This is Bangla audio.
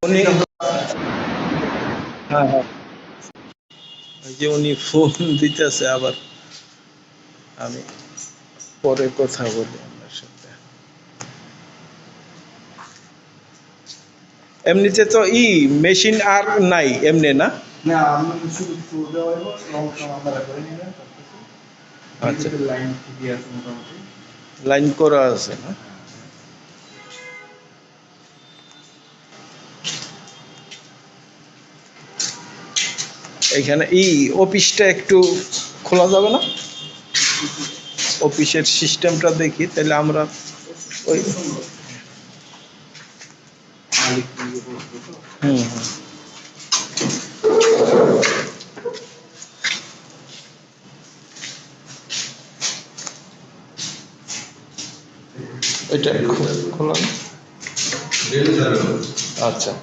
উনি হ্যাঁ হ্যাঁ ওই যে উনি ফোন দিতেছে আবার, আমি পরে কথা বলি আপনার সাথে। এমনিতে তো মেশিন আর নাই এমনি না। না আমি শুধু একটু দেওয়া হইব রং টং আমরা করে নিবেন সবকিছু। আচ্ছা, বিদ্যুতের লাইন ঠিকই আছে মোটামুটি। লাইন করা আছে না? এখানে অফিসটা একটু খোলা যাবে না? অফিসের সিস্টেমটা দেখি তাহলে আমরা ওই মালিক নিয়ে বসবে তো। হুম হুম এটা খোলা না? আচ্ছা।